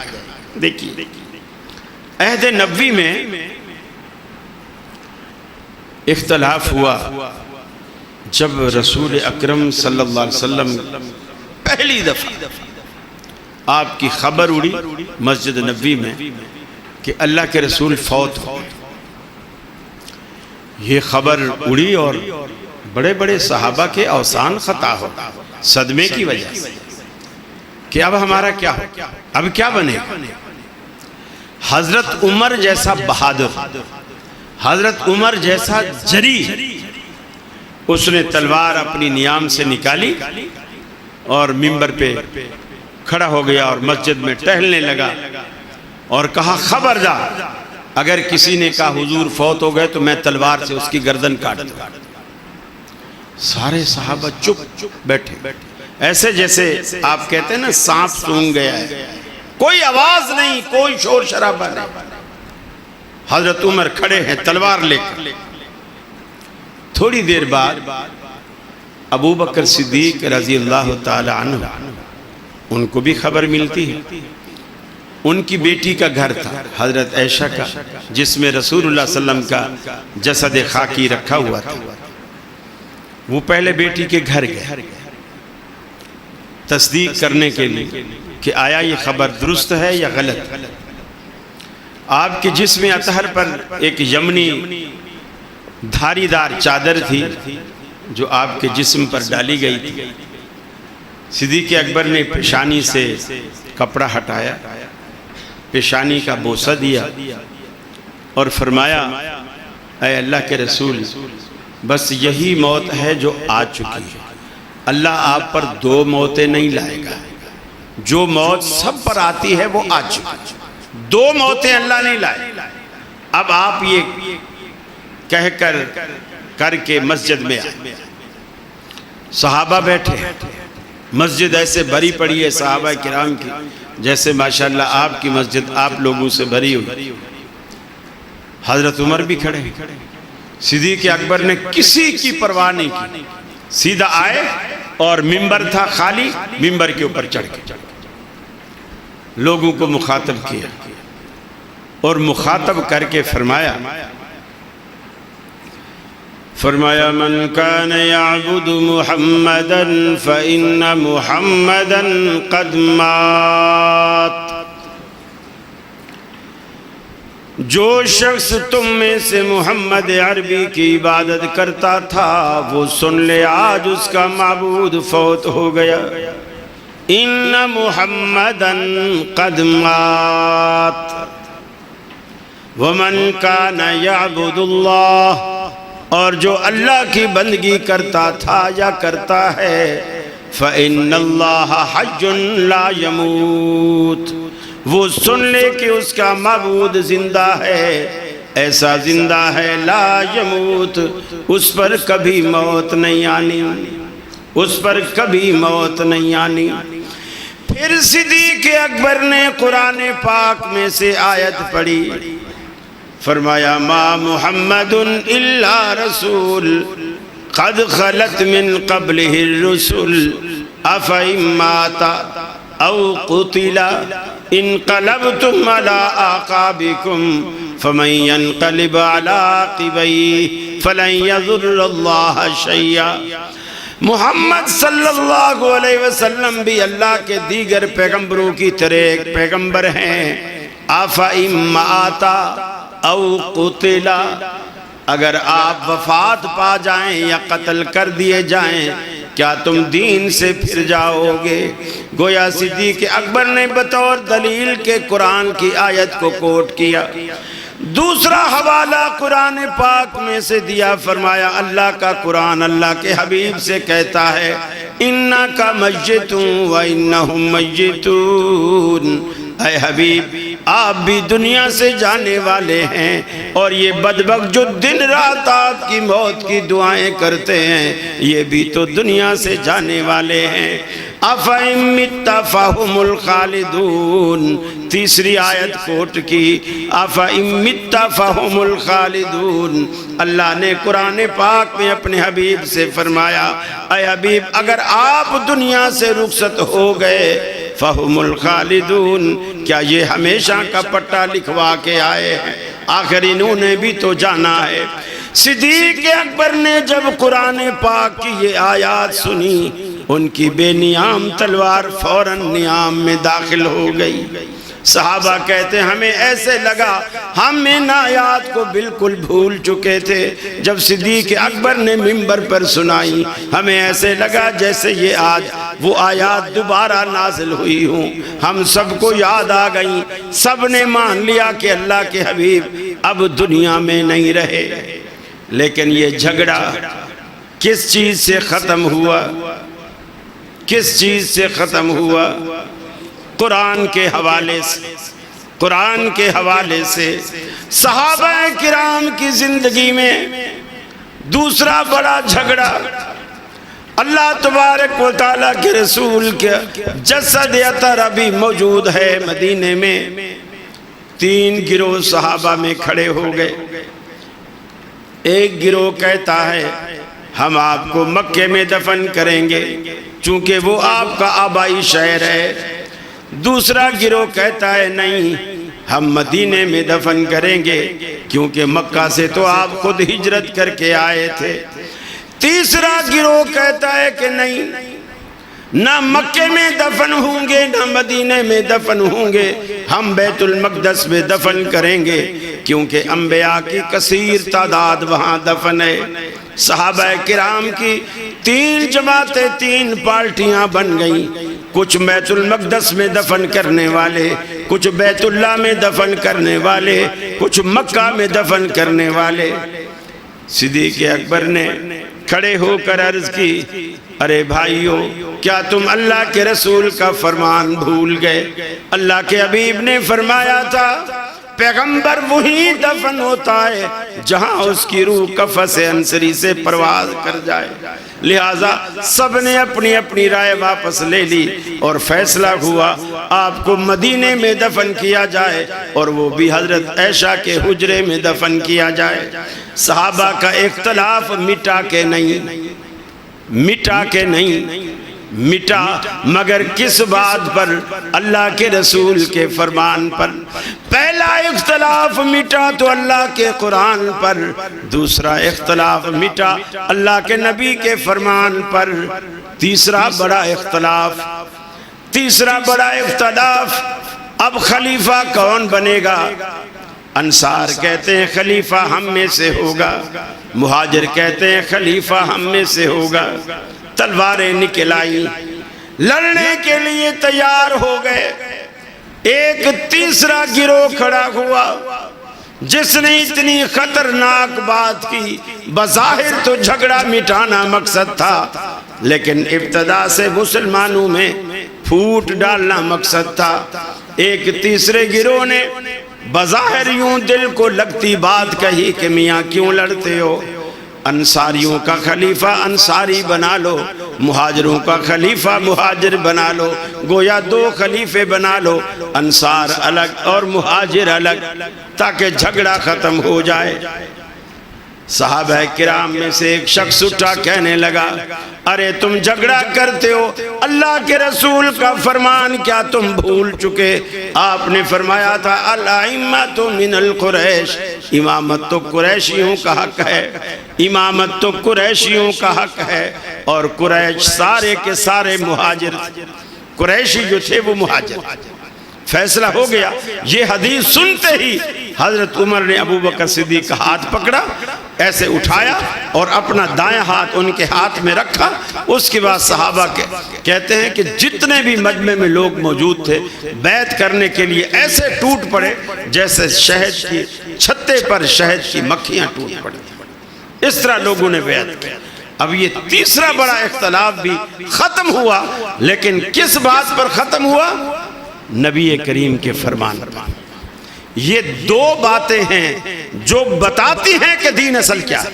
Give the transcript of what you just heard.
گی۔ دیکھیے عہد نبوی میں اختلاف ہوا جب رسول اکرم صلی اللہ علیہ وسلم پہلی دفعہ آپ کی خبر اڑی مسجد نبوی میں کہ اللہ کے رسول فوت ہو۔ یہ خبر اڑی اور بڑے بڑے صحابہ کے اوسان خطا ہو صدمے کی وجہ سے کہ اب ہمارا کیا ہو، اب کیا بنے۔ حضرت عمر جیسا بہادر، حضرت عمر جیسا جری، اس نے تلوار اپنی نیام سے نکالی اور منبر پہ کھڑا ہو گیا اور مسجد میں ٹہلنے لگا اور کہا خبردار اگر کسی نے کہا حضور فوت ہو گئے تو میں تلوار سے اس کی گردن کاٹ دوں۔ سارے صحابہ چپ بیٹھے، ایسے جیسے آپ کہتے ہیں نا سانپ سونگ گیا ہے، کوئی آواز نہیں، کوئی شور شرابہ نہیں۔ حضرت عمر کھڑے ہیں تلوار لے کر۔ تھوڑی دیر بعد ابو بکر صدیق رضی اللہ تعالی عنہ، ان کو بھی خبر ملتی ہے۔ ان کی بیٹی کا گھر تھا حضرت عائشہ کا، جس میں رسول اللہ صلی اللہ علیہ وسلم کا جسد خاکی رکھا ہوا تھا۔ وہ پہلے بیٹی کے گھر گئے تصدیق کرنے کے لیے کہ آیا یہ خبر درست ہے یا غلط۔ آپ کے جسم اطہر پر ایک یمنی دھاری دار چادر تھی جو آپ کے جسم پر ڈالی گئی تھی۔ صدیق اکبر نے پیشانی سے کپڑا ہٹایا، پیشانی کا بوسہ دیا اور فرمایا اے اللہ کے رسول، بس یہی موت ہے جو آ چکی ہے، اللہ آپ پر دو موتیں نہیں لائے گا، جو موت سب پر آتی ہے وہ آ چکی، دو موتیں اللہ نہیں لائے۔ اب آپ یہ کہہ کر کے مسجد میں آئے، صحابہ بیٹھے، مسجد ایسے بھری پڑی ہے صحابہ کرام کی جیسے ماشاءاللہ آپ کی مسجد آپ لوگوں سے بھری ہوئی۔ حضرت عمر بھی کھڑے، صدیق اکبر نے کسی کی پرواہ نہیں کی، سیدھا آئے اور منبر تھا خالی، منبر کے اوپر چڑھ کے لوگوں کو مخاطب کیا اور مخاطب کر کے فرمایا من کان یعبد محمدا فإن محمدا قد مات۔ جو شخص تم میں سے محمد عربی کی عبادت کرتا تھا وہ سن لے آج اس کا معبود فوت ہو گیا۔ ان محمدا قد مات ومن کان یعبد اللہ، اور جو اللہ کی بندگی کرتا تھا یا کرتا ہے فإن اللہ حی لا یموت، وہ سن لے کہ اس کا معبود زندہ ہے، ایسا زندہ ہے لا یموت، اس پر کبھی موت نہیں آنی، اس پر کبھی موت نہیں آنی۔ پھر صدیق اکبر نے قرآن پاک میں سے آیت پڑھی، فرمایا ما محمد الا رسول قد خلت من قبلہ الرسل افئن مات او قتل انقلبتم على اعقابكم فمن ينقلب على عقبيه فلن يضر الله شيئا۔ محمد صلی اللہ علیہ وسلم بھی اللہ کے دیگر پیغمبروں کی طرح ایک پیغمبر ہیں۔ افئن مات او قتل، اگر آپ وفات پا جائیں یا قتل کر دیے جائیں کیا تم دین سے پھر جاؤ گے؟ گویا صدیق اکبر نے بطور دلیل کے قرآن کی آیت کو کوٹ کیا۔ دوسرا حوالہ قرآن پاک میں سے دیا، فرمایا اللہ کا قرآن اللہ کے حبیب سے کہتا ہے اِنَّكَ مَيِّتٌ وَإِنَّهُمْ مَيِّتُونَ، اے حبیب آپ بھی دنیا سے جانے والے ہیں اور یہ بدبخت جو دن رات آپ کی موت کی دعائیں کرتے ہیں یہ بھی تو دنیا سے جانے والے ہیں۔ اَفَإِن مِتَّ فَهُمُ الْخَالِدُونَ، تیسری آیت کوٹ کی اَفَإِن مِتَّ فَهُمُ الْخَالِدُونَ۔ اللہ نے قرآن پاک میں اپنے حبیب سے فرمایا اے حبیب اگر آپ دنیا سے رخصت ہو گئے فہم الخالدون، کیا یہ ہمیشہ کا پٹا لکھوا کے آئے ہیں؟ آخر انہوں نے بھی تو جانا ہے۔ صدیق اکبر نے جب قرآن پاک کی یہ آیات سنی، ان کی بے نیام تلوار فوراً نیام میں داخل ہو گئی۔ صحابہ کہتے ہیں ہمیں ایسے لگا ہم ان آیات کو بالکل بھول چکے تھے، جب صدیق اکبر نے منبر پر سنائی ہمیں ایسے لگا جیسے یہ آج وہ آیات دوبارہ نازل ہوئی ہوں، ہم سب کو یاد آ گئی، سب نے مان لیا کہ اللہ کے حبیب اب دنیا میں نہیں رہے۔ لیکن یہ جھگڑا کس چیز سے ختم ہوا؟ کس چیز سے ختم ہوا؟ قرآن کے حوالے سے۔ قرآن کے حوالے سے صحابہ کرام کی زندگی میں دوسرا بڑا جھگڑا، اللہ تبارک و تعالیٰ کے رسول کے جسد اطہر ابھی موجود ہے مدینے میں، 3 گروہ صحابہ میں کھڑے ہو گئے۔ ایک گروہ کہتا ہے ہم آپ کو مکے میں دفن کریں گے چونکہ وہ آپ کا آبائی شہر ہے۔ دوسرا گروہ کہتا ہے نہیں، ہم مدینے میں دفن کریں گے کیونکہ مکہ سے تو آپ خود ہجرت کر کے آئے تھے۔ تیسرا گروہ کہتا ہے کہ نہیں، نہ مکے میں دفن ہوں گے نہ مدینے میں دفن ہوں گے، ہم بیت المقدس میں دفن کریں گے کیونکہ انبیاء کی کثیر تعداد وہاں دفن ہے۔ صحابہ کرام کی 3 جماعتیں، 3 پارٹیاں بن گئیں، کچھ بیت المقدس میں دفن کرنے والے، کچھ بیت اللہ میں دفن کرنے والے، کچھ مکہ میں دفن کرنے والے۔ صدیق اکبر نے کھڑے ہو کر عرض کی ارے بھائیو، کیا تم اللہ کے رسول کا فرمان بھول گئے؟ اللہ کے حبیب نے فرمایا تھا پیغمبر وہی دفن ہوتا ہے جہاں اس کی روح قفس انصری سے پرواز کر جائے۔ لہٰذا سب نے اپنی اپنی رائے واپس لے لی اور فیصلہ ہوا آپ کو مدینے میں دفن کیا جائے اور وہ بھی حضرت عائشہ کے حجرے میں دفن کیا جائے۔ صحابہ کا اختلاف مٹا کے نہیں، مٹا کے نہیں، مٹا مگر کس بات پر؟ اللہ کے رسول کے فرمان پر۔ پہلا اختلاف مٹا تو اللہ کے قرآن پر، دوسرا اختلاف مٹا اللہ کے نبی کے فرمان پر۔ تیسرا بڑا اختلاف، تیسرا بڑا اختلاف، اب خلیفہ کون بنے گا؟ انصار کہتے ہیں خلیفہ ہم میں سے ہوگا، مہاجر کہتے ہیں خلیفہ ہم میں سے ہوگا۔ تلواریں نکل آئیں، لڑنے کے لیے تیار ہو گئے۔ ایک تیسرا گروہ کھڑا ہوا جس نے اتنی خطرناک بات کی، بظاہر تو جھگڑا مٹانا مقصد تھا لیکن ابتدا سے مسلمانوں میں پھوٹ ڈالنا مقصد تھا۔ ایک تیسرے گروہ نے بظاہر یوں دل کو لگتی بات کہی کہ میاں کیوں لڑتے ہو؟ انصاریوں کا خلیفہ انصاری بنا لو، مہاجروں کا خلیفہ مہاجر بنا لو، گویا 2 خلیفے بنا لو، انصار الگ اور مہاجر الگ، تاکہ جھگڑا ختم ہو جائے۔ صحابہ کرام میں سے ایک شخص اٹھا کہنے لگا ارے تم جھگڑا کرتے ہو، اللہ کے رسول کا فرمان کیا تم بھول چکے؟ آپ نے فرمایا تھا الائمۃ من القریش، امامت تو قریشیوں کا حق ہے، امامت تو قریشیوں کا حق ہے، اور قریش سارے کے سارے مہاجر، قریشی جو تھے وہ مہاجر۔ فیصلہ ہو گیا۔ یہ حدیث سنتے ہی حضرت عمر نے ابو بکر صدیق کا ہاتھ پکڑا، ایسے اٹھایا اور اپنا دائیں ہاتھ ان کے ہاتھ میں رکھا۔ اس کے بعد صحابہ کہتے ہیں کہ جتنے بھی مجمع میں لوگ موجود تھے بیعت کرنے کے لیے ایسے ٹوٹ پڑے جیسے شہد کی چھتے پر شہد کی مکھیاں ٹوٹ پڑی، اس طرح لوگوں نے بیعت کی۔ اب یہ تیسرا بڑا اختلاف بھی ختم ہوا، لیکن کس بات پر ختم ہوا؟ نبی کریم کے فرمان پر۔ یہ 2 باتیں ہیں جو بتاتی ہیں کہ دین اصل کیا ہے۔